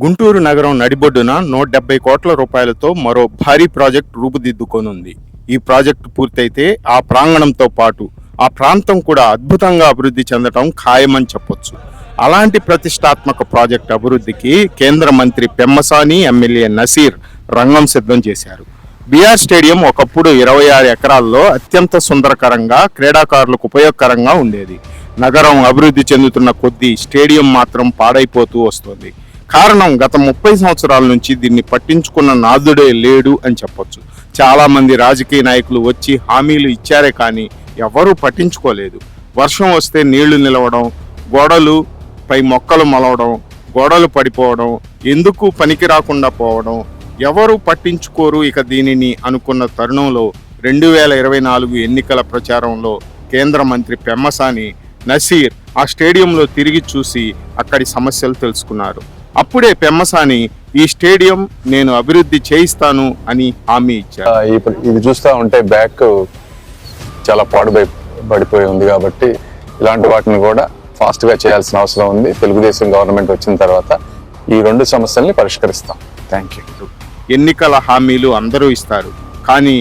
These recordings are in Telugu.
గుంటూరు నగరం నడిబొడ్డున 170 కోట్ల రూపాయలతో మరో భారీ ప్రాజెక్టు రూపుదిద్దుకోనుంది. ఈ ప్రాజెక్టు పూర్తయితే ఆ ప్రాంగణంతో పాటు ఆ ప్రాంతం కూడా అద్భుతంగా అభివృద్ధి చెందడం ఖాయమని చెప్పొచ్చు. అలాంటి ప్రతిష్టాత్మక ప్రాజెక్టు అభివృద్ధికి కేంద్ర మంత్రి పెమ్మసాని, ఎమ్మెల్యే నసీర్ రంగం సిద్ధం చేశారు. బీఆర్ స్టేడియం ఒకప్పుడు 26 ఎకరాల్లో అత్యంత సుందరకరంగా, క్రీడాకారులకు ఉపయోగకరంగా ఉండేది. నగరం అభివృద్ధి చెందుతున్న కొద్దీ స్టేడియం మాత్రం పాడైపోతూ వస్తోంది. కారణం, గత 30 సంవత్సరాల నుంచి దీన్ని పట్టించుకున్న నాదుడే లేడు అని చెప్పొచ్చు. చాలా మంది రాజకీయ నాయకులు వచ్చి హామీలు ఇచ్చారే కానీ ఎవరూ పట్టించుకోలేదు. వర్షం వస్తే నీళ్లు నిలవడం, గోడలు పై మొక్కలు మొలవడం, గోడలు పడిపోవడం, ఎందుకు పనికి రాకుండా పోవడం, ఎవరు పట్టించుకోరు ఇక దీనిని అనుకున్న తరుణంలో 2024 ఎన్నికల ప్రచారంలో కేంద్ర మంత్రి పెమ్మసాని, నసీర్ ఆ స్టేడియంలో తిరిగి చూసి అక్కడి సమస్యలు తెలుసుకున్నారు. అప్పుడే పెమ్మసాని ఈ స్టేడియం నేను అభివృద్ధి చేయిస్తాను అని హామీ ఇచ్చారు. ఇది చూస్తా ఉంటే బ్యాక్ చాలా పడిపోయి ఉంది కాబట్టి ఇలాంటి వాటిని కూడా ఫాస్ట్ గా చేయాల్సిన అవసరం ఉంది. తెలుగుదేశం గవర్నమెంట్ వచ్చిన తర్వాత ఈ 2 సమస్యల్ని పరిష్కరిస్తాం. Thank you. ఎన్నికల హామీలు అందరూ ఇస్తారు, కానీ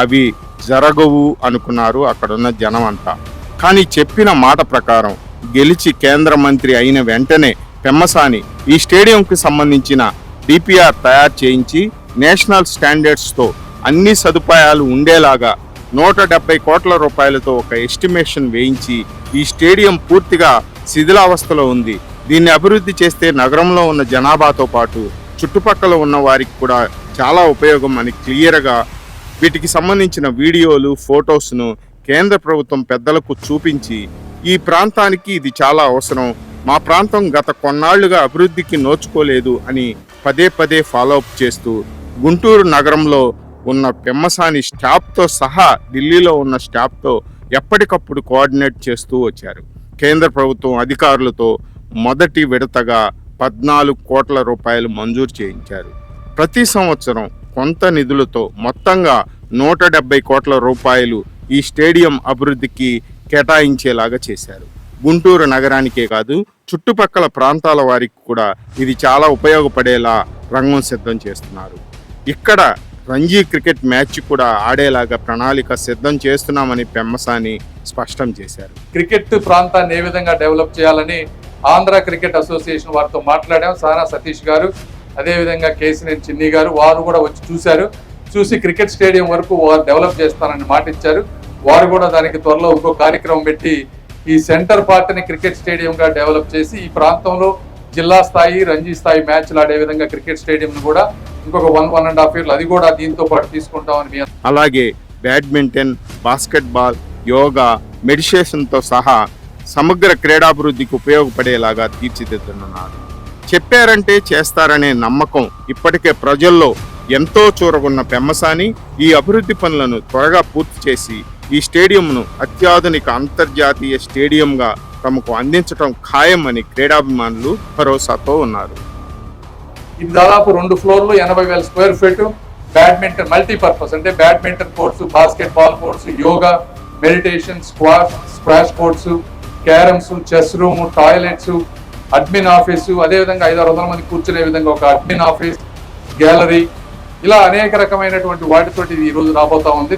అవి జరగవు అనుకున్నారు అక్కడున్న జనం అంతా. కానీ చెప్పిన మాట ప్రకారం గెలిచి కేంద్ర మంత్రి అయిన వెంటనే పెమ్మసాని ఈ స్టేడియంకి సంబంధించిన డిపిఆర్ తయారు చేయించి నేషనల్ స్టాండర్డ్స్తో అన్ని సదుపాయాలు ఉండేలాగా 170 కోట్ల రూపాయలతో ఒక ఎస్టిమేషన్ వేయించి ఈ స్టేడియం పూర్తిగా శిథిలావస్థలో ఉంది. దీన్ని అభివృద్ధి చేస్తే నగరంలో ఉన్న జనాభాతో పాటు చుట్టుపక్కల ఉన్న వారికి కూడా చాలా ఉపయోగం అని క్లియర్గా వీటికి సంబంధించిన వీడియోలు, ఫొటోస్ను కేంద్ర ప్రభుత్వం పెద్దలకు చూపించి ఈ ప్రాంతానికి ఇది చాలా అవసరం, మా ప్రాంతం గత కొన్నాళ్లుగా అభివృద్ధికి నోచుకోలేదు అని పదే పదే ఫాలోఅప్ చేస్తూ గుంటూరు నగరంలో ఉన్న పెమ్మసాని స్టాఫ్తో సహా ఢిల్లీలో ఉన్న స్టాఫ్తో ఎప్పటికప్పుడు కోఆర్డినేట్ చేస్తూ వచ్చారు. కేంద్ర ప్రభుత్వం అధికారులతో మొదటి విడతగా 14 కోట్ల రూపాయలు మంజూరు చేయించారు. ప్రతి సంవత్సరం కొంత నిధులతో మొత్తంగా 170 కోట్ల రూపాయలు ఈ స్టేడియం అభివృద్ధికి కేటాయించేలాగా చేశారు. గుంటూరు నగరానికే కాదు, చుట్టుపక్కల ప్రాంతాల వారికి కూడా ఇది చాలా ఉపయోగపడేలా రంగం సిద్ధం చేస్తున్నారు. ఇక్కడ రంజీ క్రికెట్ మ్యాచ్ కూడా ఆడేలాగా ప్రణాళిక సిద్ధం చేస్తున్నామని పెమ్మసాని స్పష్టం చేశారు. క్రికెట్ ప్రాంతాన్ని ఏ విధంగా డెవలప్ చేయాలని ఆంధ్ర క్రికెట్ అసోసియేషన్ వారితో మాట్లాడాం. సానా సతీష్ గారు, అదేవిధంగా కేసినేని చిన్ని గారు, వారు కూడా వచ్చి చూసి క్రికెట్ స్టేడియం వరకు వారు డెవలప్ చేస్తానని మాట ఇచ్చారు. వారు కూడా దానికి త్వరలో ఇంకో కార్యక్రమం పెట్టి ఈ సెంటర్ పార్ట్ని క్రికెట్ స్టేడియంగా డెవలప్ చేసి ఈ ప్రాంతంలో జిల్లా స్థాయి, రంజీ స్థాయి మ్యాచ్లు ఆడే విధంగా క్రికెట్ స్టేడియంను కూడా ఇంకొక 1.5 years అది కూడా దీంతో పాటు తీసుకుంటామని. అలాగే బ్యాడ్మింటన్, బాస్కెట్బాల్, యోగా, మెడిటేషన్తో సహా సమగ్ర క్రీడాభివృద్ధికి ఉపయోగపడేలాగా తీర్చిదిద్దనున్నారు. చెప్పారంటే చేస్తారనే నమ్మకం ఇప్పటికే ప్రజల్లో ఎంతో చూరగొన్న పెమ్మసాని ఈ అభివృద్ధి పనులను త్వరగా పూర్తి చేసి ఈ స్టేడియంను అత్యాధునిక అంతర్జాతీయ స్టేడియంగా తమకు అందించడం ఖాయమని క్రీడాభిమానులు భరోసాతో ఉన్నారు. ఇది దాదాపు 2 floors 80,000 square feet badminton multipurpose, అంటే badminton courts, basketball courts, yoga, meditation, squash courts, carroms, chess room, toilets, admin office, అదేవిధంగా 500 మంది కూర్చునే విధంగా ఒక అడ్మిన్ ఆఫీస్, గ్యాలరీ, ఇలా అనేక రకమైనటువంటి వాటితోటి ఈ రోజు రాబోతా ఉంది.